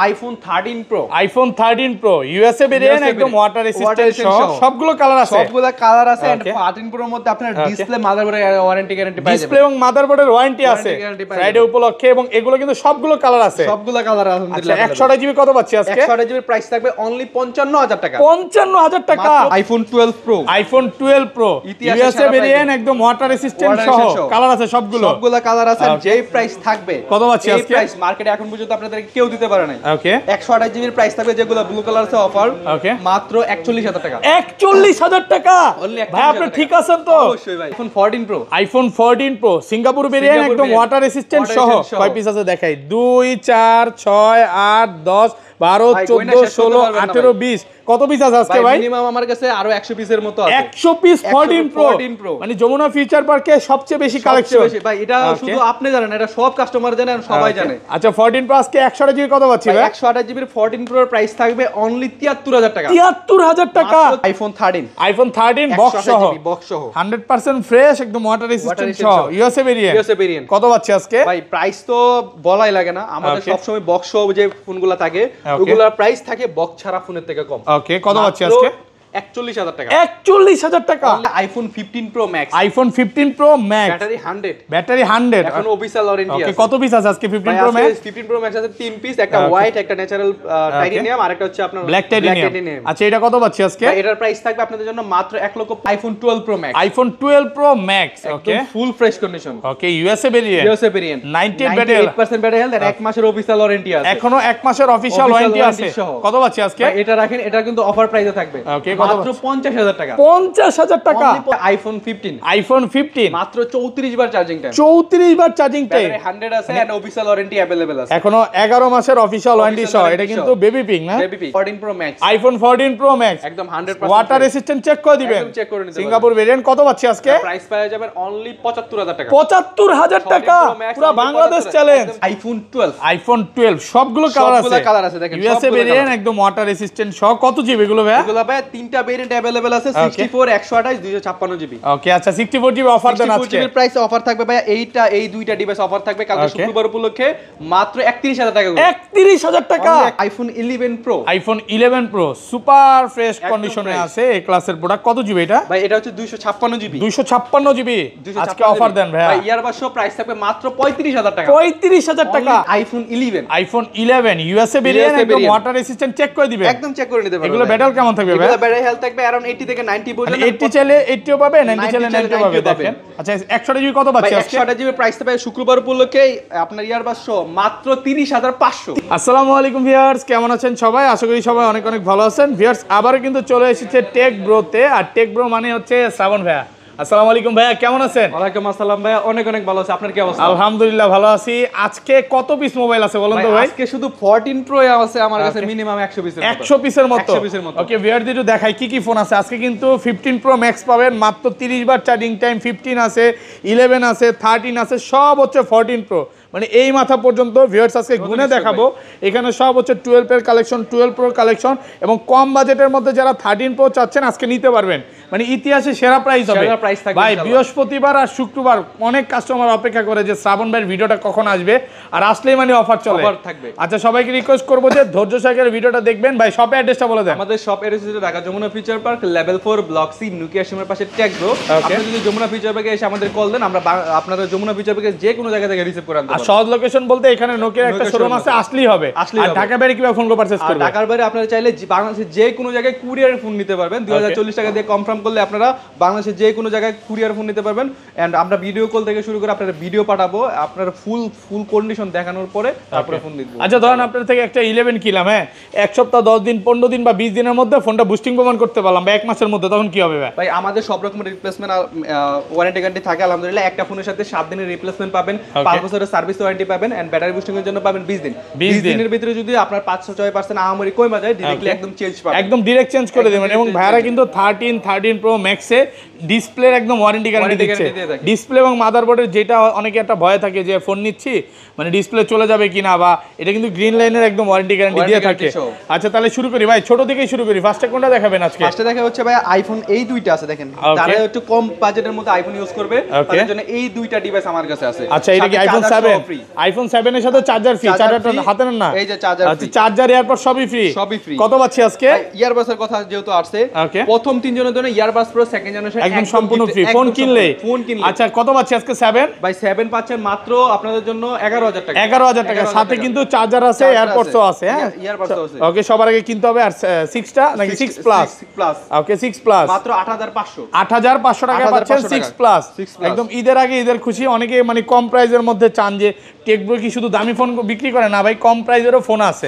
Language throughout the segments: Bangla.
IPhone 13 pro, iPhone 13 pro USA variant, একদম ওয়াটার রেসিস্ট্যান্ট সহ সবগুলো কালার আছে, সবগুলো কালার আছে। এন্ড 13 প্রোর মধ্যে আপনার ডিসপ্লে, মাদারবোর্ডের ওয়ারেন্টি গ্যারান্টি পাই যাবেন, ডিসপ্লে এবং মাদারবোর্ডের ওয়ারেন্টি আছে ফ্রাইডে উপলক্ষে, এবং এগুলো কিন্তু সবগুলো কালার আছে, সবগুলো কালার আলহামদুলিল্লাহ। 128 জিবি কত পাচ্ছি আজকে? 128 জিবি প্রাইস থাকবে অনলি 55000 টাকা। 55000 টাকা iPhone 12 pro, iPhone 12 pro USA variant, একদম ওয়াটার রেসিস্ট্যান্ট সহ কালার আছে, সবগুলো কালার আছে। যেই প্রাইস থাকবে কত পাচ্ছি আজকে? এই প্রাইস মার্কেটে এখন পর্যন্ত আপনাদের কেউ দিতে পারে না। ওকে 128 জিবির প্রাইস থাকবে, যেগুলো ব্লু কালার আছে অফার, মাত্র 41000 টাকা। 41000 টাকা ভাই, আপনি ঠিক আছেন তো? অবশ্যই ভাই। IPhone 14 pro, iPhone 14 pro Singapore variant, একদম ওয়াটার রেসিস্ট্যান্ট সহ। কয় পিস আছে দেখাই? 2 4 6 8 10 12 14 16 18 20 কত পিস আছে আজকে ভাই? মিনিমাম আমার কাছে আরো 100 পিসের মতো আছে। 100 পিস 14 প্রো, মানে যমুনা ফিউচার পার্কে সবচেয়ে বেশি কালেকশন ভাই। এটা শুধু আপনি জানেন, এটা সব কাস্টমার জানেন, সবাই জানে। আচ্ছা 14 প্রো আজকে 128 জিবি কত পাচ্ছি ভাই? 128 জিবির 14 প্রোর প্রাইস থাকবে অনলি 73000 টাকা। 73000 টাকা আইফোন 13, আইফোন 13 বক্স সহ, 100% ফ্রেশ, একদম ওয়াটার রেসিস্ট্যান্ট সহ ইউএসএ ভেরিয়েন্ট। কত পাচ্ছি আজকে ভাই? প্রাইস তো বলাই লাগে না, আমাদের সব সময় বক্স সহ যে ফোনগুলো থাকে ওগুলোর প্রাইস থাকে বক্স ছাড়া ফোনের থেকে কম। ওকে কত পাচ্ছি আজকে? 41000 টাকা। 41000 টাকা iPhone 15 pro max, iPhone 15 pro max, battery 100 এখন অফিশিয়াল ওয়ারেন্টি আছে। কত পিস আছে আজকে 15 প্রো ম্যাক্স? 15 প্রো ম্যাক্স আছে 3 পিস, একটা হোয়াইট, একটা ন্যাচারাল টাইটেনিয়াম, আর একটা হচ্ছে আপনার ব্ল্যাক টাইটেনিয়াম। আচ্ছা এটা কত পাচ্ছি আজকে? এটার প্রাইস থাকবে আপনাদের জন্য মাত্র 1 lakh. IPhone 12 pro max, iPhone 12 pro max, okay full fresh condition, okay USA variant 98% battery health, আর 1 মাসের অফিশিয়াল ওয়ারেন্টি আছে। এখনো 1 মাসের অফিশিয়াল ওয়ারেন্টি আছে। কত পাচ্ছি আজকে? এটা রাখেন, এটা কিন্তু অফার প্রাইসে থাকবে, ওকে মাত্র 50000 টাকা। 50000 টাকা। আইফোন 15, আইফোন 15 মাত্র 34 বার চার্জিং টাইম, 34 বার চার্জিং টাইম, 100 আছে, এন্ড অফিশিয়াল ওয়ারেন্টি अवेलेबल আছে। এখনো 11 মাসের অফিশিয়াল ওয়ারেন্টি সহ। এটা কিন্তু বেবি পিঙ্ক না? Baby pink 14 pro max, iPhone 14 pro max, একদম 100% ওয়াটার রেসিস্ট্যান্ট। চেক করে দিবেন, একদম চেক করে নিতে সিঙ্গাপুর ভেরিয়েন্ট। কত পাচ্ছি আজকে? প্রাইস পেয়ে যাবেন অনলি 75000 টাকা। 75000 টাকা পুরো বাংলাদেশ চ্যালেঞ্জ। আইফোন 12, আইফোন 12 সবগুলো কালার আছে দেখেন, ইউএসএ ভেরিয়েন্ট, একদম ওয়াটার রেসিস্ট্যান্ট সহ। কত জিবি এগুলো ভাই? এগুলো ভাই তিনটা ভেরিয়েন্ট अवेलेबल আছে, 64 128 256 জিবি। ওকে আচ্ছা 64 জিবি অফার দেন আজকে। 64 জিবির প্রাইসে অফার থাকবে ভাই, এই দুইটা ডিভাইস অফার থাকবে কালকে শুক্রবার উপলক্ষে মাত্র 31000 টাকা করে। 31000 টাকা। IPhone 11 pro, iPhone 11 pro super fresh কন্ডিশনে আছে, এই ক্লাসের প্রোডাক্ট। কত জিবি এটা ভাই? এটা হচ্ছে 256 জিবি। 256 জিবি আজকে অফার দেন ভাই। ইয়ারবাড সহ প্রাইস থাকবে মাত্র 35000 টাকা। 35000 টাকা। আইফোন 11, আইফোন 11 ইউএসএ ভেরিয়েন্ট, একদম ওয়াটার রেসিস্ট্যান্ট। চেক করে দিবেন, একদম চেক করে নিতে পারবেন। এগুলো ব্যাটারি কেমন থাকবে ভাই? এগুলো ব্যাটারি হেলথ থাকবে अराउंड 80 থেকে 90 পর্যন্ত। 80 চাইলে 80 ও পাবে, 90 চাইলে 90 ও পাবে। দেখেন আচ্ছা 128 জিবি কত পাচ্ছি আজকে? 128 জিবি প্রাইস থাকবে শুক্রবার উপলক্ষে আপনার ইয়ারবাড সহ মাত্র 30500। আসসালামু আলাইকুম ভিউয়ার্স, কেমন আছেন সবাই? আশা করি সবাই অনেক অনেক ভালো আছেন। ভিউয়ার্স আবারও কিন্তু চলে এসেছে টেক ব্রোতে, আর টেক ব্রো মানে হচ্ছে শ্রাবণ ভাইয়া। আসসালামু আলাইকুম ভাইয়া, কেমন আছেন? ওয়ালাইকুম আসসালাম ভাইয়া, অনেক অনেক ভালো আছি। আপনার কি অবস্থা? আলহামদুলিল্লাহ ভালো আছি। আজকে কত পিস মোবাইল আছে বলেন তো ভাই? আজকে শুধু 14 প্রো আছে আমার কাছে, মিনিমাম 100 পিসের মতো। 100 পিসের মতো। 100 পিসের মতো। ওকে ভিউয়ার একটু দেখাই কি কি ফোন আছে আজকে। কিন্তু 15 প্রো ম্যাক্স পাবেন মাত্র 30 বার চার্জিং টাইম, 15 আছে, 11 আছে, 13 আছে, সব হচ্ছে 14 প্রো, মানে এই মাথা পর্যন্ত। ভিউয়ার্স আজকে গুনে দেখাবো। এখানে সব হচ্ছে 12 এর কালেকশন, 12 প্রো কালেকশন, এবং কম বাজেটের মধ্যে যারা 13 প্রো চাচ্ছেন আজকে নিতে পারবেন। মানে ইতিহাসে সেরা প্রাইস হবে ভাই। বৃহস্পতিবার আর শুক্রবার অনেক কাস্টমার অপেক্ষা করে যে শ্রাবণ ভাইয়ের ভিডিওটা কখন আসবে, আর আসলেই মানে অফার চলে থাকবে। আচ্ছা সবাইকে রিকোয়েস্ট করবো যে ধৈর্য সহকারে ভিডিওটা দেখবেন। ভাই শপে অ্যাড্রেসটা বলে দেন। আমাদের শপ অ্যাড্রেস হচ্ছে Dhaka Jamuna future park, level 4, block C, নুকিয়া সিমের পাশে টেক ব্রো। আপনি যদি যমুনা ফিউচার পার্কে এসে আমাদের কল দেন, আমরা আপনাদের যমুনা ফিউচার পার্কে যে কোনো জায়গা থেকে রিসিভ করে আনতে পারবো। আর সহজ লোকেশন বলতে এখানে নোকিয়ার একটা শোরুম আছে, আসলেই হবে। আর ঢাকা বাইরে কিভাবে ফোন করে পারচেজ করবেন? ঢাকার বাইরে আপনারা চাইলে বাংলাদেশের যে কোনো জায়গায় কুরিয়ারের ফোন নিতে পারবেন। 2040 টাকা দিয়ে কনফার্ম করলে আপনারা বাংলাদেশের যে কোনো জায়গায় কুরিয়ার ফোন নিতে পারবেন। এন্ড আমরা ভিডিও কল থেকে শুরু করে আপনারা ভিডিও পাঠাবো, আপনারা ফুল কন্ডিশন দেখানোর পরে তারপরে ফোন দিব। আচ্ছা ধরেন আপনার থেকে একটা 11 কিলাম, হ্যাঁ, এক সপ্তাহ 10 দিন 15 দিন বা 20 দিনের মধ্যে ফোনটা বুস্টিং প্রমাণ করতে পারলাম, বা এক মাসের মধ্যে, তখন কি হবে ভাই? ভাই আমাদের সব রকমের রিপ্লেসমেন্ট ওয়ারেন্টি গ্যারান্টি থাকে আলহামদুলিল্লাহ। একটা ফোনের সাথে 7 দিনের রিপ্লেসমেন্ট পাবেন, 5 বছরের সার্ভিস ওয়ারেন্টি পাবেন, এন্ড ব্যাটারি বুস্টিং এর জন্য পাবেন 20 দিন। 20 দিনের ভিতরে যদি আপনার 5-6% আহামরি কমে যায়, ডাইরেক্টলি একদম চেঞ্জ পাবেন, একদম ডাইরেক্ট চেঞ্জ করে দিবেন। এবং ভাইরা কিন্তু 13 প্রো ম্যাক্সে ডিসপ্লের একদম ওয়ারেন্টি গ্যারান্টি দিচ্ছে। ডিসপ্লে এবং মাদারবোর্ডের যেটা অনেকে একটা ভয় থাকে যে ফোন নিচ্ছি মানে ডিসপ্লে চলে যাবে কিনা, বা এটা কিন্তু গ্রিন লাইনের একদম ওয়ারেন্টি গ্যারান্টি দিয়ে থাকে। আচ্ছা তাহলে শুরু করি ভাই, ছোট থেকেই শুরু করি। ফার্স্টে কোনটা দেখাবেন আজকে? ফার্স্টে দেখা হচ্ছে ভাই আইফোন, এই দুইটা আছে দেখেন, যারা একটু কম বাজেটের মধ্যে আইফোন ইউজ করবে তাদের জন্য এই দুইটা ডিভাইস আমার কাছে আছে। আচ্ছা এটা কি আইফোন 7? আইফোন 7 এর সাথে চার্জার ফ্রি, চার্জারটা হাতে নেন না, এই যে চার্জার ফ্রি, আচ্ছা চার্জার এয়ারপড সবই ফ্রি, সবই ফ্রি। কত পাচ্ছি আজকে? ইয়ারবাডস এর কথা যেহেতু আসছে, প্রথম 3 জনের জন্য ইয়ারবাডস প্রো সেকেন্ড জেনারেশন একদম সম্পূর্ণ ফ্রি, ফোন কিনলে। আচ্ছা কত পাচ্ছি আজকে? 7 ভাই 7 পাচ্ছেন মাত্র আপনাদের জন্য 11000 টাকা, 11000 টাকা, সাথে কিন্তু চার্জার আছে, এয়ারপডসও আছে, হ্যাঁ ইয়ারবাডসও আছে। ওকে, সবার আগে কিনতে হবে। আর 6টা নাকি 6 প্লাস? ওকে 6 প্লাস মাত্র 8500, 8500 টাকা পাচ্ছেন 6 প্লাস। একদম ঈদের আগে ঈদের খুশি, অনেকে মানে কম প্রাইজের মধ্যে চান যে টেকব্রো কি শুধু দামি ফোন বিক্রি করে না ভাই, কম প্রাইজেরও ফোন আছে,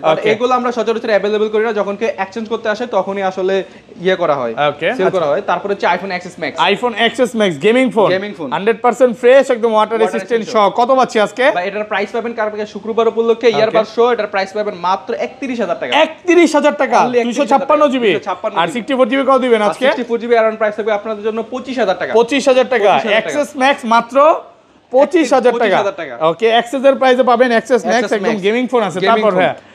বাট এগুলো আমরা সচরাচর अवेलेबल করি না, যখন কেউ এক্সচেঞ্জ করতে আসে তখনই আসলে ইয়ে করা হয়, ওকে সেল করা হয়। তারপর হচ্ছে iPhone XS max, iPhone XS max gaming phone 100% fresh, একদম ওয়াটার রেসিস্ট্যান্ট সহ। কত পাচ্ছি আজকে? ভাই এটার প্রাইস পাবেন কালকে শুক্রবার উপলক্ষে ইয়ারবাডস শো, এটার প্রাইস পাবেন মাত্র 31000 টাকা, 31000 টাকা, 256 জিবি আর 64 জিবি কত দিবেন আজকে? 64 জিবি অ্যারাউন্ড প্রাইস থাকবে আপনাদের জন্য 25000 টাকা, 25000 টাকা, এক্সএস ম্যাক্স মাত্র 25000 টাকা। ওকে, এক্সএস এর প্রাইসে পাবেন এক্সএস ম্যাক্স, একদম গেমিং ফোন আছে।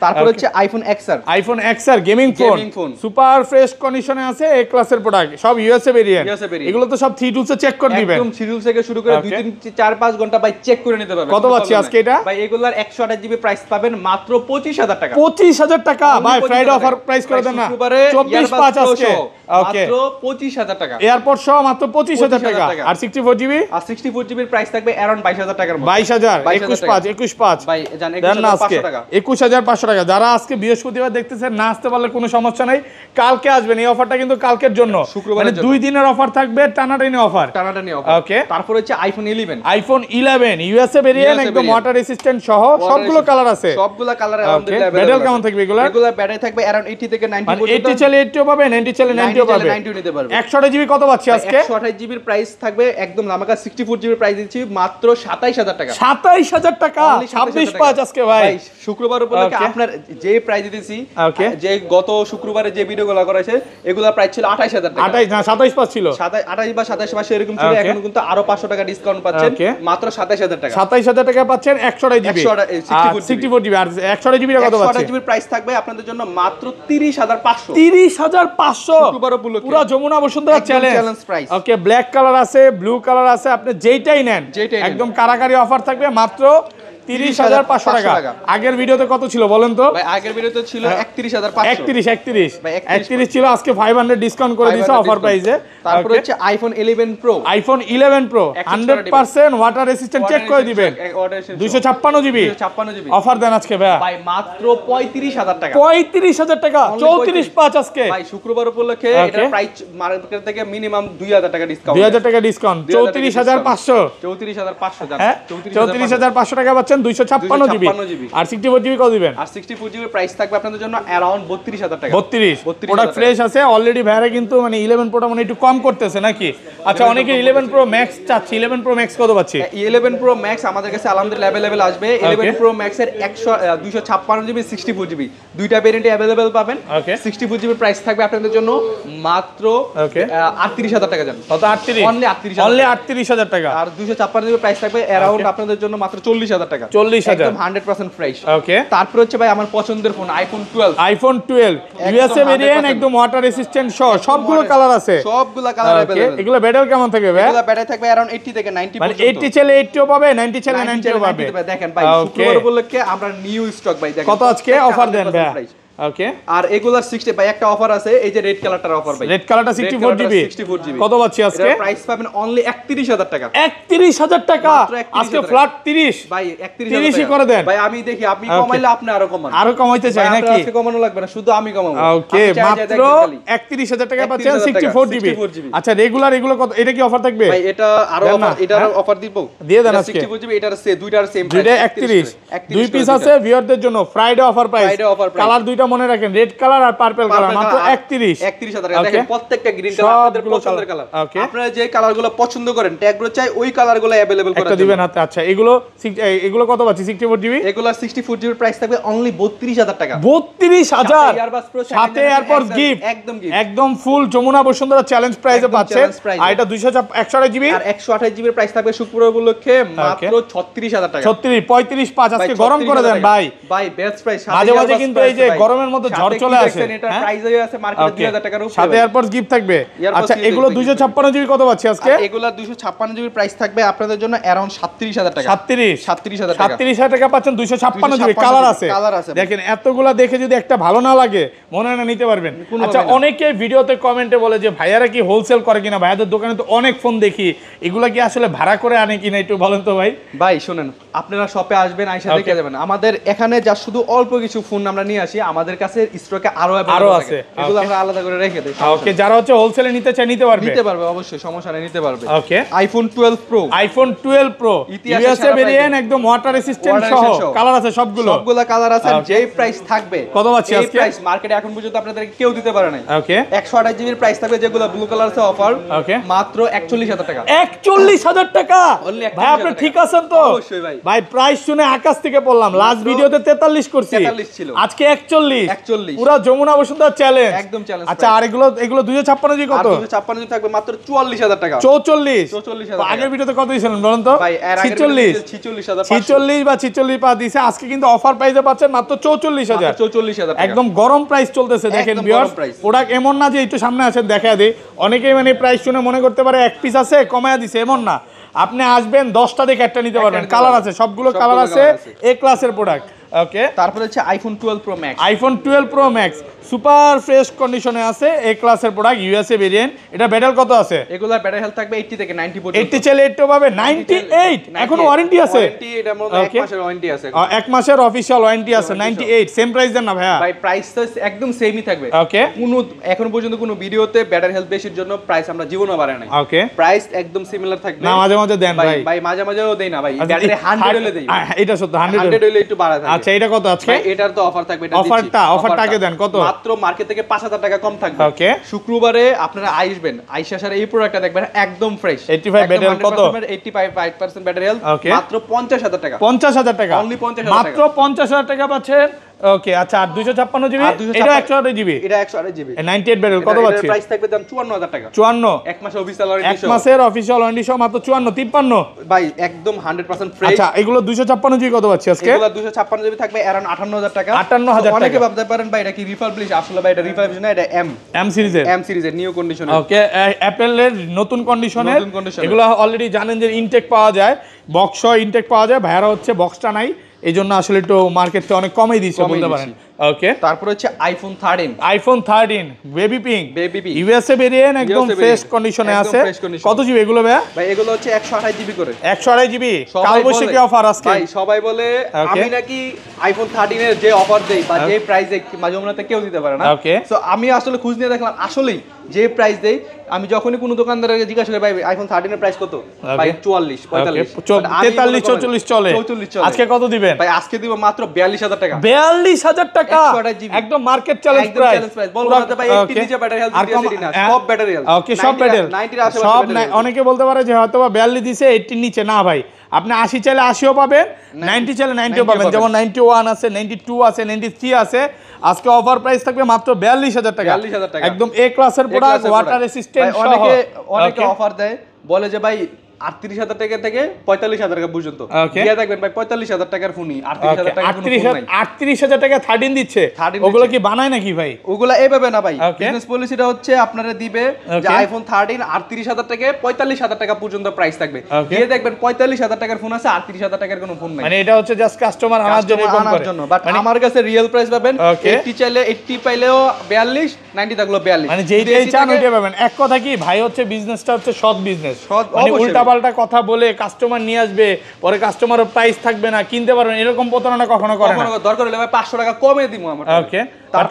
তারপর হচ্ছে iPhone XR, iPhone XR gaming phone super fresh কন্ডিশনে আছে, এ ক্লাসের প্রোডাক্ট, সব ইউএসএ ভেরিয়েন্ট। এগুলো তো সব 3 টুলসে চেক করে দিবেন, একদম 3 টুলস থেকে শুরু করে 2 3 4 5 ঘন্টা ভাই চেক করে নিতে পারবেন। কত পাচ্ছি আজকে এটা? ভাই এগুলার 128 জিবি প্রাইস পাবেন মাত্র 25000 টাকা, 25000 টাকা ভাই, ফ্রাইডে অফার প্রাইস করে দেন না, 24/5 আজকে ওকে, মাত্র 25000 টাকা, এয়ারপড সহ মাত্র 25000 টাকা। আর 64 জিবি? আর 64 জিবির প্রাইস থাকবে अराउंड 22000 টাকার মতো, 22000, 215 ভাই জান 21500 টাকা, 21500 টাকা। যারা আজকে বৃহস্পতিবার দেখতেছেন, না আসতে পারলে কোনো সমস্যা নাই, কালকে আসবেন, এই অফারটা কিন্তু কালকের জন্য, মানে 2 দিনের অফার থাকবে, টানাটানি অফার, টানাটানি অফার। ওকে, তারপর হচ্ছে আইফোন 11, আইফোন 11 ইউএসএ ভেরিয়েন্ট, একদম ওয়াটার রেসিস্ট্যান্ট সহ, সবগুলো কালার আছে, সবগুলো কালার আলহামদুলিল্লাহ ব্যাটারি কেমন থাকবে এগুলা? এগুলা ব্যাটারি থাকবে अराउंड 80 থেকে 90 মানে পর্যন্ত, 80 চলে 80ও পাবে, 90 চলে 90ও পাবে, 90 নিতে পারবে। 128 জিবি কত পাচ্ছি আজকে? 128 জিবির প্রাইস থাকবে একদম ধামাকা, 64 জিবির প্রাইস দিচ্ছি মাত্র 27000 টাকা, 27000 টাকা, 26/5 আজকে ভাই শুক্রবার উপলক্ষে আপনার যে প্রাইস দিতেছি, যে গত শুক্রবারে যে ভিডিওগুলো করা হয়েছে এগুলা প্রাইস ছিল 28000 টাকা, 28 না 27/5 ছিল, 28 বা 27 মাসে এরকম ছিল, এখন কিন্তু আরো 500 টাকা ডিসকাউন্ট পাচ্ছেন, মাত্র 27000 টাকা, 27000 টাকা পাচ্ছেন 128 জিবি, 64 জিবি। আর 128 জিবি কত পাচ্ছেন? 128 জিবির প্রাইস থাকবে আপনাদের জন্য মাত্র 30500, 30500 শুক্রবার উপলক্ষে পুরো যমুনা বসুন্ধরা চ্যালেঞ্জ প্রাইস। ওকে, ব্ল্যাক কালার আছে, ব্লু কালার আছে, আপনি যেইটাই নেন একদম কারাকারি অফার থাকবে, মাত্র 30500 টাকা। আগের ভিডিওতে কত ছিল বলেন তো? ভাই আগের ভিডিওতে ছিল 31500, 31 ছিল, আজকে 500 ডিসকাউন্ট করে দিয়েছে অফার প্রাইসে। তারপর হচ্ছে iPhone 11 pro, iPhone 11 pro 100% water resistant check করে দিবেন, 256 জিবি অফার দেন আজকে ভাই মাত্র 35000 টাকা, 35000 টাকা, 34/5 আজকে ভাই শুক্রবার উপলক্ষে এটার প্রাইস মার্কেট থেকে মিনিমাম 2000 টাকা ডিসকাউন্ট, 2000 টাকা ডিসকাউন্ট, 34500, 34500 জান, 34500 টাকা পাচ্ছেন 256 জিবি। আর 64 জিবি কত দিবেন? আর 64 জিবি প্রাইস থাকবে আপনাদের জন্য अराउंड 32000 টাকা, 32 প্রোডাক্ট ফ্রেশ আছে অলরেডি। ভাইরা কিন্তু মানে 11 প্রোটা মানে একটু কম করতেছে নাকি? আচ্ছা, অনেকে 11 প্রো ম্যাক্স চাচ্ছে, 11 প্রো ম্যাক্স কত পাচ্ছি? 11 প্রো ম্যাক্স আমাদের কাছে আলহামদুলিল্লাহ अवेलेबल আসবে। 11 প্রো ম্যাক্স এর 256 জিবি 64 জিবি দুইটা ভেরিয়েন্টে अवेलेबल পাবেন। 64 জিবি প্রাইস থাকবে আপনাদের জন্য মাত্র 38000 টাকা জান, কত? 38 অনলি 38000 টাকা। আর 256 জিবি প্রাইস থাকবে अराउंड আপনাদের জন্য মাত্র 40000 টাকা, 40000 একদম 100% ফ্রেশ। ওকে, তারপর হচ্ছে ভাই আমার পছন্দের phone iPhone 12, iPhone 12 USA variant, একদম ওয়াটার রেসিস্ট্যান্ট সহ, সবগুলো কালার আছে, সবগুলো কালার अवेलेबल। এগুলো ব্যাটারি কেমন থাকবে ভাই? এগুলো ব্যাটারি থাকবে अराउंड 80 থেকে 90 মানে পর্যন্ত, 80 চলে 80ও পাবে, 90 চলে 90ও পাবে। দেখেন ভাই শুক্রবার উপলক্ষে আমরা নিউ স্টক ভাই, দেখেন কত আজকে অফার দেন ভাই? ওকে, আর এগুলা 60 ভাই একটা অফার আছে, এই যে রেড কালারটার অফার ভাই, রেড কালারটা 64 জিবি কত পাচ্ছি আজকে? প্রাইস পাবেন অনলি 31000 টাকা, 31000 টাকা আজকে ফ্ল্যাট 30 ভাই 30 করে দেন ভাই। আমি দেখি আপনি কমাইলে আপনি আরো কমান, আরো কমাইতে চাই নাকি? আজকে কমানো লাগবে না, শুধু আমি কমাবো। ওকে, মাত্র 31000 টাকা পাচ্ছেন 64 জিবি। আচ্ছা, রেগুলার এগুলো কত? এটা কি অফার থাকবে ভাই? এটা আরো অফার, এটার অফার দিব, দিয়ে দেন আজকে 64 জিবি, এটার দুইটার সেম প্রাইস, দুইটা 31 দুই পিস আছে ভিউয়ারদের জন্য ফ্রাইডে অফার প্রাইস। কালার দুইটা মনে রাখেন, রেড কালার আর পার্পল কালার, মাত্র 31000 টাকা। দেখেন প্রত্যেকটা গ্রিন কালার আপনাদের পছন্দের কালার, আপনারা যে কালারগুলো পছন্দ করেন ট্যাগগুলো চাই ওই কালারগুলো अवेलेबल করা দিবেন হাতে। আচ্ছা, এগুলো কত পাচ্ছি 64 জিবি? এগুলো 64 জিবি প্রাইস থাকবে অনলি 32000 টাকা, 32000 সাথে এয়ারপডস গিফট, একদম ফুল যমুনা বসুন্ধরা চ্যালেঞ্জ প্রাইসে পাচ্ছেন। আর এটা 128 জিবি আর 128 জিবির প্রাইস থাকবে শুক্রবার উপলক্ষে মাত্র 36000 টাকা, 35 আজকে গরম করে দেন ভাই, ভাই বেস্ট প্রাইস। মাঝে মাঝে কিন্তু এই যে গরমের গরমের মধ্যে ঝড় চলে আসে। এটা প্রাইস হয়ে আছে মার্কেটে 2000 টাকার উপরে, সাথে এয়ারপডস গিফট থাকবে। আচ্ছা এগুলো 256 জিবি কত পাচ্ছি আজকে? এগুলা 256 জিবি প্রাইস থাকবে আপনাদের জন্য अराउंड 37000 টাকা। 37000 টাকা 37000 টাকা পাচ্ছেন 256 জিবি কালার আছে। দেখেন এতগুলা দেখে যদি একটা ভালো না লাগে মনে হয় না নিতে পারবেন। আচ্ছা অনেকে ভিডিওতে কমেন্টে বলে যে ভাইয়ারা কি হোলসেল করে কিনা, ভাইয়াদের দোকানে তো অনেক ফোন দেখি, এগুলা কি আসলে ভাড়া করে আনে কিনা একটু বলেন তো ভাই। ভাই শুনেন, আপনারা শপে আসবেন, আইসা দেখে যাবেন। আমাদের এখানে যা শুধু অল্প কিছু ফোন আমরা নিয়ে আসি, আমাদের কাছে স্টকে আরো আছে, এগুলো আমরা আলাদা করে রেখে দেই। ওকে, যারা হচ্ছে হোলসেলে নিতে চায় নিতে পারবে অবশ্যই, সমস্যা নেই, নিতে পারবে। ওকে, আইফোন 12 প্রো ইউএসএ ভেরিয়েন্ট একদম ওয়াটার রেসিস্ট্যান্ট সহ কালার আছে, সবগুলা কালার আছে। যেই প্রাইস থাকবে কত পাচ্ছি আজকে? এই প্রাইস মার্কেটে এখন পর্যন্ত আপনাদের কেউ দিতে পারে নাই। ওকে, 128 জিবির প্রাইস থাকবে, যেগুলো ব্লু কালার আছে অফার, ওকে, মাত্র 41000 টাকা। 41000 টাকা ভাই, আপনি ঠিক আছেন তো? অবশ্যই ভাই, ভাই প্রাইস শুনে আকাশ থেকে বললাম। লাস্ট ভিডিওতে 43 করছি, 43 ছিল, আজকে 41 পুরো যমুনা বসুন্ধরা চ্যালেঞ্জ, একদম চ্যালেঞ্জ। আচ্ছা আর এগুলো 256 জি কত? 256 জি থাকবে মাত্র 44000 টাকা। 44000 আগের ভিডিওতে কত দিয়েছিলেন বলেন তো? ভাই 46 বা 46 পা দিয়েছে, আজকে কিন্তু অফার প্রাইসে পাচ্ছেন মাত্র 44000 টাকা। একদম গরম প্রাইস চলতেছে। দেখেন ভিউয়ার্স, প্রোডাক্ট এমন না যে একটু সামনে আসেন দেখা দেই, অনেকেই মানে প্রাইস শুনে মনে করতে পারে এক পিস আছে কমায়া দিছে, এমন না। আপনি আসবেন 10টা দেখে একটা নিতে পারবেন, কালার আছে, সবগুলো কালার আছে, এ ক্লাসের প্রোডাক্ট। ওকে, তারপরে হচ্ছে iPhone 12 pro max. IPhone 12 pro max super fresh কন্ডিশনে আছে, এ ক্লাসের প্রোডাক্ট, ইউএসএ ভেরিয়েন্ট। এটা ব্যাটারি কত আছে? এগুলার ব্যাটারি হেলথ থাকবে 80 থেকে 90 পর্যন্ত। 80 চলে 80 পাবে, 98 এখনো ওয়ারেন্টি আছে। ওয়ারেন্টি এটার মধ্যে 1 মাসের ওয়ারেন্টি আছে, 1 মাসের অফিশিয়াল ওয়ারেন্টি আছে। 98 সেম প্রাইস দেন না ভাইয়া? ভাই প্রাইস তো একদম সেমই থাকবে। ওকে, এখন পর্যন্ত কোনো ভিডিওতে ব্যাটারি হেলথ বেশির জন্য প্রাইস আমরা জীবনও বাড়াই নাই। ওকে, প্রাইস একদম সিমিলার থাকবে। না মাঝে মাঝে দেন ভাই? ভাই মাঝে মাঝেও দেই না ভাই, ব্যাটারি 100 হলে দেই। এটা সত্য, 100 হলে একটু বাড়া থাকে। আচ্ছা এটা কত আজকে? এটার তো অফার থাকবে, এটা দিচ্ছি। অফারটা আগে দেন, কত? মাত্র মার্কেট থেকে 5000 টাকা কম থাকবে। ওকে, শুক্রবারে আপনারা আসবেন, আইসার এই প্রোডাক্টটা দেখবেন একদম ফ্রেশ। 85 ব্যাটারি কত? 85% ব্যাটারি হেলথ, মাত্র 50000 টাকা। 50000 টাকা, অনলি 50000 টাকা, মাত্র 50000 টাকা পাচ্ছেন। ওকে, আচ্ছা আর 256 জিবি, এটা 128 জিবি, এটা 128 জিবি, 98 ব্যাটারি কত পাচ্ছি? প্রাইস থাকবে দাম 54000 টাকা। 54 এক মাসের অফিসিয়াল ওয়ারেন্টি সহ, 1 মাসের অফিশিয়াল ওয়ারেন্টি সহ মাত্র 54 53 ভাই একদম 100% ফ্রেশ। আচ্ছা এগুলো 256 জিবি কত পাচ্ছি আজকে? এগুলো 256 জিবি থাকবে अराउंड 58000 টাকা। 58000 টাকা। অনেকে ভাবতে পারেন ভাই এটা কি রিফারবিশ, আসলে ভাই এটা রিফারবিশ না, এটা এম সিরিজের নিউ কন্ডিশনে। ওকে, অ্যাপেলের নতুন কন্ডিশনে, এগুলো অলরেডি জানেন যে ইনটেক পাওয়া যায়, বক্স ইনটেক পাওয়া যায়, ভাইয়ারা হচ্ছে বক্সটা নাই, এই জন্য আসলে একটু মার্কেটে অনেক কমই দিচ্ছে বলতে পারেন। ওকে, তারপর হচ্ছে iPhone 13 baby pink USA variant একদম ফ্রেশ কন্ডিশনে আছে। কত জিবি এগুলো ভাই? এগুলো হচ্ছে 128 জিবি করে। 128 জিবি কালবৈশাখী অফার আজকে। ভাই সবাই বলে আমি নাকি আইফোন 13 এর যে অফার দেই বা যে প্রাইসে মাঝে কেউ দিতে পারে না। সো আমি আসলে খোঁজ নিয়ে দেখলাম, আসলেই যে প্রাইস দেই, আমি যখনই কোনো দোকানদারকে জিজ্ঞাসা করি ভাই আইফোন 13 এর প্রাইস কত, ভাই 44 45 43 44 চলে। আজকে কত দিবেন? ভাই আজকে দিব মাত্র 42000 টাকা। 42000 টাকা একদম মার্কেট চ্যালেঞ্জ প্রাইস। বলবো না ভাই 80 নিচে ব্যাটারি হেলথ দিয়েছে না, সব ব্যাটারি হেলথ। ওকে, সব ব্যাটারি 90 এর আশেপাশে সব। অনেকে বলতে পারে যে হয়তো 42 দিছে 80 নিচে, না ভাই আপনি 80 চাইলে 80ও পাবেন, 90 চাইলে 90ও পাবেন। যেমন 91 আছে, 92 আছে, 93 আছে। আজকে অফার প্রাইস থাকবে মাত্র 42000 টাকা, একদম এ ক্লাসের প্রোডাক্ট, ওয়াটার রেসিস্ট্যান্ট সহ। অনেকে অফার দেয়, বলে যে ভাই 38000 টাকা থেকে 45000 টাকা পর্যন্ত দিয়ে দেখবেন ভাই 45000 টাকার ফোনই 38000 টাকা কোনো ফোন নাই। 38000 টাকা 13 দিচ্ছে, ওগুলো কি বানায় নাকি ভাই? ওগুলা এভাবে না ভাই, বিজনেস পলিসিটা হচ্ছে আপনারা দিবে যে আইফোন 13 38000 থেকে 45000 টাকা পর্যন্ত প্রাইস থাকবে, দিয়ে দেখবেন 45000 টাকার ফোন আছে, 38000 টাকার কোনো ফোন নাই। মানে এটা হচ্ছে জাস্ট কাস্টমার আনার জন্য, বাট আমার কাছে রিয়েল প্রাইস পাবেন 80 চাইলে 80 পাইলেও 42, 90 থাকলো 42, মানে যেইটাই চান ওইটাই পাবেন। এক কথা কি ভাই হচ্ছে বিজনেসটা হচ্ছে সৎ বিজনেস, মানে উল্টা পাল্টা কথা বলে কাস্টমার নিয়ে আসবে, পরে কাস্টমারের প্রাইস থাকবে না, কিনতে পারবেন, এরকম প্রতারণা কখনো করে না। দরকার হলে ভাই 500 টাকা কমে দিমু আমরা। ওকে,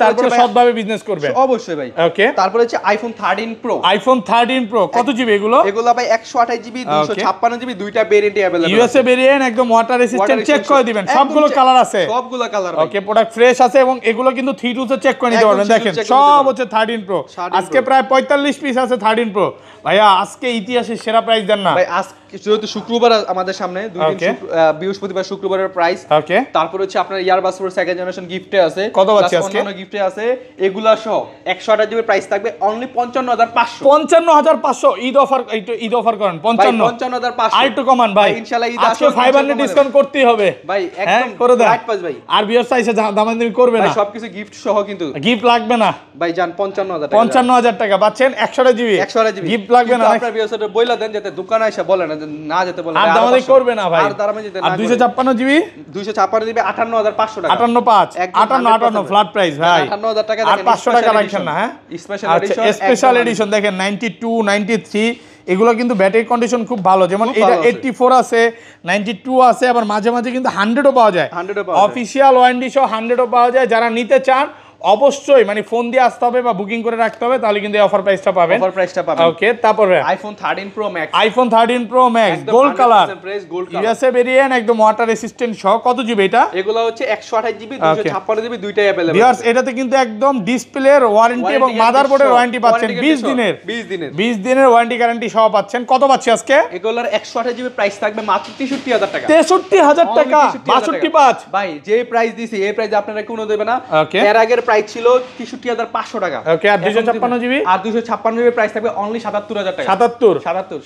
তারপরে সৎভাবে বিজনেস করবেন অবশ্যই ভাই। ওকে, তারপরে হচ্ছে আইফোন 13 প্রো কত জিবি এগুলো? এগুলো ভাই 128 জিবি 256 জিবি, দুইটা ভেরিয়েন্টে अवेलेबल। ইউএসএ ভেরিয়েন্ট একদম ওয়াটার রেসিস্ট্যান্ট, চেক করে দিবেন, সবগুলো কালার আছে, সবগুলো কালার। ওকে, প্রোডাক্ট ফ্রেশ আছে এবং এগুলো কিন্তু 3 2 চেক করে নিতে পারবেন। দেখেন সব হচ্ছে 13 প্রো, আজকে প্রায় 45 পিস আছে 13 প্রো। ভাইয়া আজকে ইতিহাসের সেরা প্রাইস দেন না ভাই, আজ যেহেতু শুক্রবার আমাদের সামনে দুই দিন Okay. বৃহস্পতিবার শুক্রবারের প্রাইস ওকে তারপর হচ্ছে আপনার ইয়ারবাস ফোর সেকেন্ড জেনারেশন গিফটে আছে কত পাচ্ছি plus আজকে? অন্যান্য গিফটে আছে এগুলা সহ 128 জিবি প্রাইস থাকবে অনলি 55500 55,500 ঈদ অফার করেন 55 55500 আর একটু কমান ভাই ইনশাআল্লাহ ঈদ আজকে আসলে 500 ডিসকাউন্ট করতেই হবে ভাই হ্যাঁ, একদম করে দেন রাইট পাস ভাই আর ভিউয়ার্স আইসা দামাদামি করবে ভাই না সবকিছু গিফট সহ কিন্তু গিফট লাগবে না ভাই জান 55000 টাকা 55,000 টাকা পাচ্ছেন 100 জিবি 100 জিবি গিফট লাগবে না আপনার ভিউয়ারদের বইলা দেন যাতে দোকানে এসে বলে না যে না যেতে বলে আর আরো দামাদামি 500 করবে না ভাই আর দামাদামি যেতে আর না 256 জিবি 256 জিবি 58500 টাকা 58.5 একদম 58 ফ্ল্যাট প্রাইস ভাই 58000 টাকা আর দেখেন 500 টাকা রাখেন না হ্যাঁ স্পেশাল আচ্ছা এডিশন স্পেশাল এডিশন দেখেন 92 93 এগুলো কিন্তু ব্যাটারি কন্ডিশন খুব ভালো যেমন খুব এটা ভালো আছে। 84 আছে 92 আছে আবার মাঝে মাঝে কিন্তু 100ও পাওয়া যায় 100 ও পাওয়া যায়। অফিশিয়াল ওয়ারেন্টি সহ 100ও পাওয়া যায় যারা নিতে চান অবশ্যই মানে ফোন দিয়ে আসতে হবে বা বুকিং করে রাখতে হবে তাহলে কিন্তু এই অফার প্রাইসটা পাবেন অফার প্রাইসটা পাবেন ওকে তারপরে iPhone 13 pro max iPhone 13 pro max একদম gold colour 100% price gold colour USA variant একদম ওয়াটার রেসিস্ট্যান্ট সহ কত জিবি এটা এগুলো হচ্ছে 128 জিবি 256 জিবি দুইটাই अवेलेबल ভিউয়ার্স এটাতে কিন্তু একদম ডিসপ্লের ওয়ারেন্টি এবং মাদারবোর্ডের ওয়ারেন্টি পাচ্ছেন 20 দিনের 20 দিনের 20 দিনের ওয়ারেন্টি গ্যারান্টি সহ পাচ্ছেন কত পাচ্ছি আজকে এগুলোর 128 জিবি প্রাইস থাকবে মাত্র 63000 টাকা 63000 টাকা 62.5 ভাই যে প্রাইস দিছি এই প্রাইস আপনারা কোনো দেবে না Okay. এর আগের প্রাইস ছিল 63500 টাকা ওকে আর 256 জিবি আর 256 জিবি প্রাইস থাকবে অনলি 77000 টাকা 77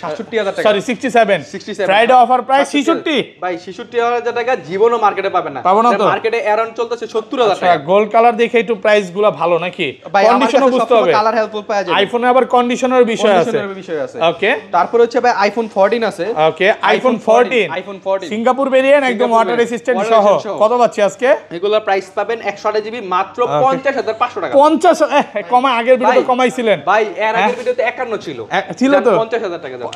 77000 টাকা সরি 67 67 ফ্রাইডে অফার প্রাইস 66 ভাই 66000 টাকা জীবনও মার্কেটে পাবেন না পাবো না তো? মার্কেটে অ্যারাউন্ড চলতেছে 70000 আচ্ছা টাকা গোল্ড কালার দেখে একটু প্রাইস গুলো ভালো নাকি ভাই আমার কন্ডিশনও কাছে বুঝতে সবসময় হবে কালার হেল্পফুল পাওয়া যায় আইফোনে আবার কন্ডিশনের বিষয় আছে কন্ডিশনের বিষয় আছে ওকে তারপর হচ্ছে ভাই আইফোন 14 আছে okay iPhone 14 iPhone 14 Singapore variant একদম Singapore water variant, resistant water সহ resistant সহ। কত পাচ্ছি আজকে এগুলোর প্রাইস পাবেন 128 জিবি মাত্র 50500 টাকা 50 কমায় আগের ভিডিওতে ভাই, কমাইছিলেন ভাই এর আগের ভিডিওতে 51 ছিল ছিল তো 50000 টাকা দাও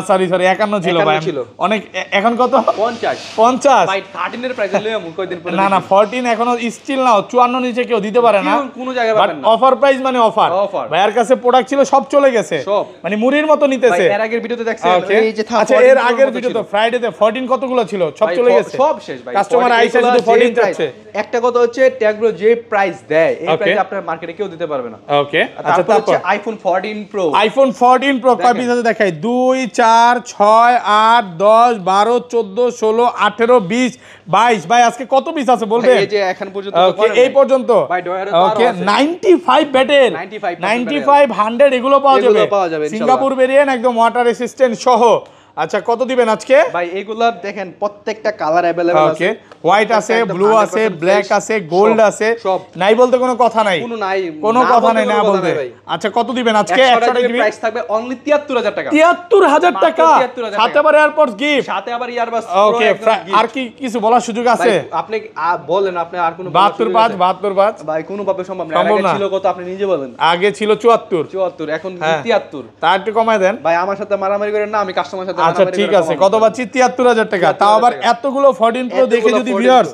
সরি 51 ছিল 51 ভাই ছিল। অনেক এখন কত 50 50 ভাই 13 এর প্রাইস লইয়া মু কয়দিন পরে না না 14 এখনো স্টিল নাও 54 নিচে কেউ দিতে পারে না কোন জায়গায় বাট পাবেন না অফার প্রাইস মানে অফার Offer। ভাইয়ার কাছে প্রোডাক্ট ছিল সব চলে গেছে সব। মানে মুড়ির মতো ভাই নিতেছে এর আগের ভিডিওতে দেখছেন Okay. এই যে আচ্ছা এর আগের ভিডিওতে ফ্রাইডেতে 14 কতগুলো ছিল সব ভাই, চলে গেছে সব শেষ ভাই কাস্টমার আইসা শুধু 14 চাচ্ছে একটা কথা হচ্ছে ট্যাগগুলো যে প্রাইস দেয় এই Okay. প্রাইস আপনার মার্কেটে কেউ দিতে পারবে না ওকে আচ্ছা তারপর হচ্ছে তারপর আইফোন 14 প্রো আইফোন 14 প্রো কয় দেখেন। পিস আছে দেখাই 2 4 6 8 10 12 14 16 18 20 22 ভাই আজকে কত পিস আছে বলবেন এই যে এখন পর্যন্ত ওকে এই পর্যন্ত ভাই ডয়ারে তো আরো ওকে আছে। 95 ব্যাটের 95 100 এগুলো পাওয়া এগুলো যাবে পাওয়া যাবে ইনশাআল্লাহ। সিঙ্গাপুর ভেরিয়েন্ট একদম ওয়াটার রেসিস্ট্যান্ট সহ আচ্ছা কত দিবেন আজকে ভাই এগুলার দেখেন প্রত্যেকটা কালার अवेलेबल ওকে আছে হোয়াইট আছে একদম ব্লু 100% আছে ব্ল্যাক fresh, আছে গোল্ড সব, আছে সব। নাই বলতে কোনো কথা নাই কোনো নাই কোনো না কথা বলতে নাই না কোনো কথা বলতে নাই ভাই। আচ্ছা কত দিবেন আজকে 100 100 জিবি প্রাইস থাকবে অনলি 73000 টাকা 73000 মাত্র টাকা 73,000 সাথে টাকা। আবার এয়ারপডস গিফট সাথে আবার ইয়ারবাস ওকে আর কি কিছু বলার সুযোগ আছে আপনি বলেন আপনি আর কোনো 72 5 72 5 ভাই কোনো ভাবে সম্ভব না সম্ভব আগে না। ছিল কত আপনি নিজে বলেন আগে ছিল 74 74 এখন হ্যাঁ। 73 তার একটু কমায় দেন ভাই আমার সাথে মারামারি করেন না আমি কাস্টমারের সাথে আচ্ছা মারামারি ঠিক করে আছে কমাবো। কত পাচ্ছি 73000 টাকা তাও আবার এতগুলো 14 প্রো দেখে এতগুলো যদি 14 ভিউয়ার্স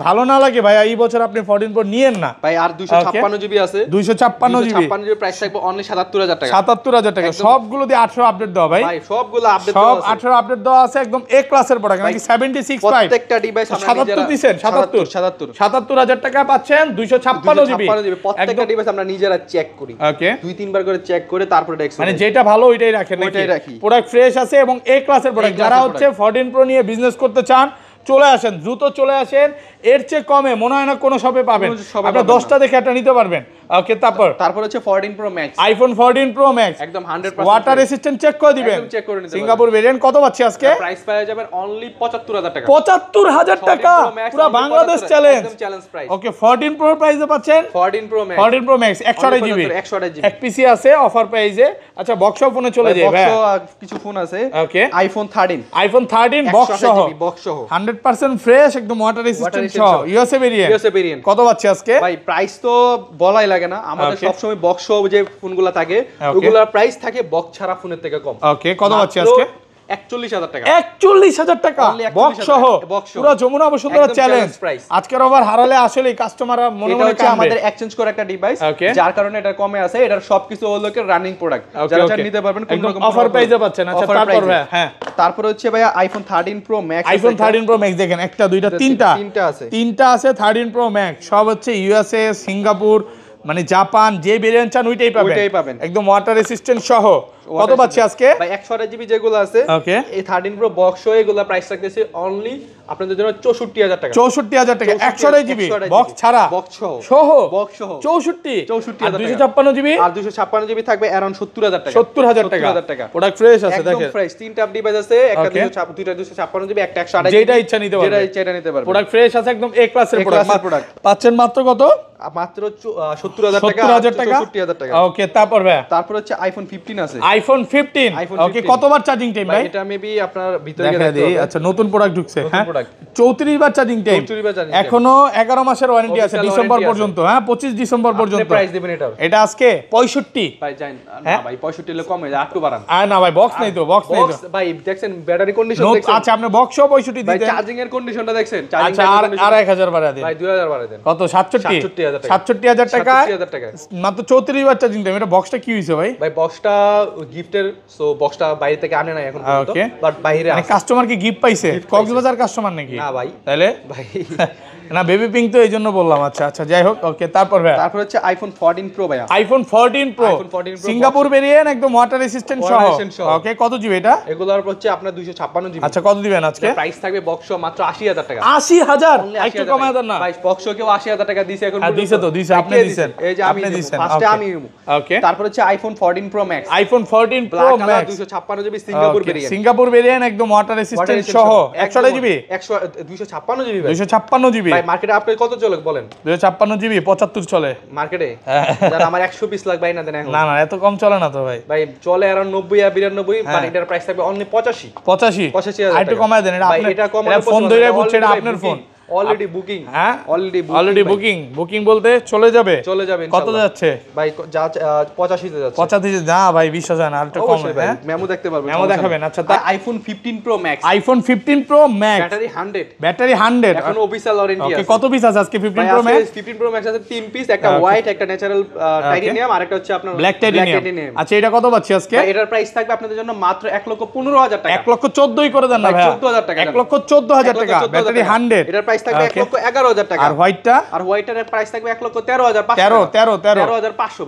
ভালো না লাগে ভাই এই বছর আপনি 14 প্রো নিয়েন না ভাই আর 256 জিবি আছে 256 জিবি 256 জিবি প্রাইস থাকবে অনলি 77000 টাকা 77000 টাকা সবগুলো দিয়ে 18 আপডেট দাও ভাই ভাই সবগুলো আপডেট সব দেওয়া আছে 18 আপডেট দেওয়া আছে একদম এ ক্লাসের প্রোডাক্ট নাকি 76 পাই প্রত্যেকটা ডিভাইস আমরা 77 দিবেন 77 77000 টাকা পাচ্ছেন 256 জিবি প্রত্যেকটা ডিভাইস আমরা নিজেরা চেক করি ওকে দুই তিনবার করে চেক করে তারপরে ডেক্স মানে যেটা ভালো ওইটাই রাখেন নাকি ওইটাই রাখি। প্রোডাক্ট ফ্রেশ আছে এবং এ ক্লাসের প্রোডাক্ট class-এর যারা হচ্ছে 14 প্রো নিয়ে বিজনেস করতে চান চলে আসেন দ্রুত চলে আসেন এর চেয়ে কমে মনে হয় না কোনো শপে পাবেন কোনো shop-এ আপনি পাবেন 10টা দেখে একটা নিতে পারবেন ওকে তারপর হচ্ছে 14 pro max iPhone 14 pro max একদম 100% ওয়াটার রেসিস্ট্যান্ট চেক করে দিবেন একদম check করে নিতে সিঙ্গাপুর ভেরিয়েন্ট কত পাচ্ছি আজকে প্রাইস পাওয়া যাবেন অনলি 75000 টাকা 75000 টাকা 14 Pro Max পুরো only বাংলাদেশ 75,000 চ্যালেঞ্জ একদম চ্যালেঞ্জ প্রাইস ওকে 14 প্রো প্রাইসে পাচ্ছেন 14 pro max 14 pro max 128 GB 128 GB এক পিসি আছে অফার প্রাইসে আচ্ছা বক্স ফোনে চলে যায় ভাই কিছু ফোন আছে ওকে আইফোন 13 আইফোন 13 বক্স সহ বক্স সহ 100% ফ্রেশ একদম ওয়াটার রেসিস্ট্যান্ট সহ resistant USA variant USA variant কত পাচ্ছি আজকে ভাই প্রাইস তো বলাই লাগে না আমাদের Okay. সবসময় বক্স সহ যে ফোনগুলো থাকে Okay. ওগুলোর প্রাইস থাকে বক্স ছাড়া ফোনের থেকে কম ওকে কত পাচ্ছি আজকে 41000 টাকা 41000 টাকা Only 41,000 বক্স সহ box সহ। পুরো যমুনা বসুন্ধরা একদম চ্যালেঞ্জ challenge price। আজকের ওভার হারালে আসলে কাস্টমাররা মনে এটা মনে হচ্ছে কাঁদবে আমাদের এক্সচেঞ্জ করা একটা ডিভাইস Okay. যার কারণে এটা কমে আছে এটার সবকিছু হলো কি রানিং প্রোডাক্ট যারা চান নিতে পারবেন কোনো একদম রকম অফার প্রাইসে পাচ্ছেন আচ্ছা Offer তারপর price-এ। ভাই হ্যাঁ তারপর হচ্ছে ভাইয়া iPhone 13 pro max iPhone 13 pro max দেখেন একটা দুইটা তিনটা আছে তিনটা আছে 13 প্রো ম্যাক্স সব হচ্ছে ইউএসএ সিঙ্গাপুর মানে জাপান যে ভেরিয়েন্ট চান ওইটাই ওইটাই পাবেন পাবেন। একদম ওয়াটার রেসিস্ট্যান্ট সহ কত পাচ্ছি আজকে ভাই 128 জিবি যেগুলো আছে ওকে এই 13 প্রো বক্স সহ এগুলা প্রাইস রাখতেছে অনলি আপনাদের জন্য 64000 টাকা 64000 টাকা 128 জিবি বক্স ছাড়া বক্স সহ সহ বক্স সহ 64 আর 256 জিবি আর 256 জিবি থাকবে अराउंड 70000 টাকা 70000 টাকা প্রোডাক্ট ফ্রেশ আছে দেখেন একদম ফ্রেশ তিনটা ডিভাইস আছে একটা 256 জিবি একটা 128 যেটা ইচ্ছা নিতে পারবেন যেটা ইচ্ছা এটা নিতে পারবেন প্রোডাক্ট ফ্রেশ আছে একদম এ ক্লাসের প্রোডাক্ট পাচ্ছেন মাত্র কত মাত্র 70000 টাকা 70000 টাকা 64000 টাকা ওকে তারপর ভাই তারপর হচ্ছে আইফোন 15 আছে আইফোন 15 ওকে কতবার চার্জিং টাইম ভাই এটা মেবি আপনার ভিতরে দেখা দেই আচ্ছা নতুন প্রোডাক্ট ঢুকছে হ্যাঁ 34 বার চার্জিং টাইম এখনো 11 মাসের ওয়ারেন্টি আছে ডিসেম্বর পর্যন্ত হ্যাঁ 25 ডিসেম্বর পর্যন্ত প্রাইস দিবেন এটা আজকে 65 ভাই জান না ভাই 65 হলে কমে যায় একটু বাড়ান না ভাই বক্স নেই তো বক্স নেই তো ভাই দেখছেন ব্যাটারি কন্ডিশন দেখছেন আচ্ছা আপনি বক্সও 65 দিতেন ভাই চার্জিং এর কন্ডিশনটা দেখছেন আচ্ছা আর 1000 বাড়া দেন ভাই 2000 বাড়া দেন কত 67000 টাকা মাত্র 34 বার চার্জিং টাইম এটা বক্সটা কি হইছে ভাই ভাই বক্সটা গিফটের সো বক্সটা বাইরে থেকে আনে না এখন পর্যন্ত বাট বাইরে মানে কাস্টমার কি গিফট পাইছে কক্সবাজার কাস্টমার নাকি না ভাই তাহলে ভাই না বেবি পিঙ্ক তো এইজন্য বললাম আচ্ছা আচ্ছা যাই হোক ওকে তারপর ভাই তারপর হচ্ছে আইফোন 14 প্রো ভাই আইফোন 14 প্রো সিঙ্গাপুর ভেরিয়েন্ট একদম ওয়াটার রেসিস্ট্যান্ট সহ ওকে কত জিবি এটা এগুলোর হচ্ছে আপনার 256 জিবি আচ্ছা কত দিবেন আজকে প্রাইস থাকবে বক্স মাত্র 80000 টাকা 80000 একটু কমায় দেন না ভাই বক্স কেউ 80000 টাকা দিছে এখন দিছে আপনি দিছেন এই যে আমি দিছেন ফার্স্টে আমি ওকে তারপর হচ্ছে iPhone 14 pro max iPhone 14 pro max 256 GB Singapore variant Singapore variant একদম ওয়াটার রেসিস্ট্যান্ট সহ 128 জিবি 256 জিবি 256 জিবি ভাই মার্কেটে আপনি কত চলে বলেন 256 জিবি 75 চলে মার্কেটে যারা আমার 100 পিস লাগবে না দেন এখন না এত কম চলে না তো ভাই ভাই চলে আর 90 আর 92 বাট এটার প্রাইস থাকবে অনলি 85 আর একটু কমায় দেন এটা আপনি এটা ফোন ধরে বুঝছে এটা আপনার ফোন অলরেডি বুকিং হ্যাঁ অলরেডি বুকিং বলতে চলে যাবে কত যাচ্ছে ভাই যা 85 তে যাচ্ছে 85 না ভাই 20000 না আরেকটু কম হ্যাঁ মেমো দেখতে পারবেন মেমো দেখাবেন আচ্ছা iPhone 15 pro max iPhone 15 pro max battery 100 এখন অফিশিয়াল ওয়ারেন্টি আছে কত পিস আছে আজকে 15 প্রো ম্যাক্স 15 প্রো ম্যাক্স আছে 3 পিস একটা হোয়াইট একটা ন্যাচারাল টাইটেনিয়াম আর একটা হচ্ছে আপনার ব্ল্যাক টাইটেনিয়াম আচ্ছা এটা কত পাচ্ছি আজকে এটার প্রাইস থাকবে আপনাদের জন্য মাত্র 1,15,000 টাকা 1,14,000 করে দেন না ভাই 1,14,000 টাকা 1,14,000 টাকা ব্যাটারি 100 এটার প্রাইস থাকবে 1,11,000 টাকা আর হোয়াইটটার প্রাইস থাকবে 1,13,500 13 ভাই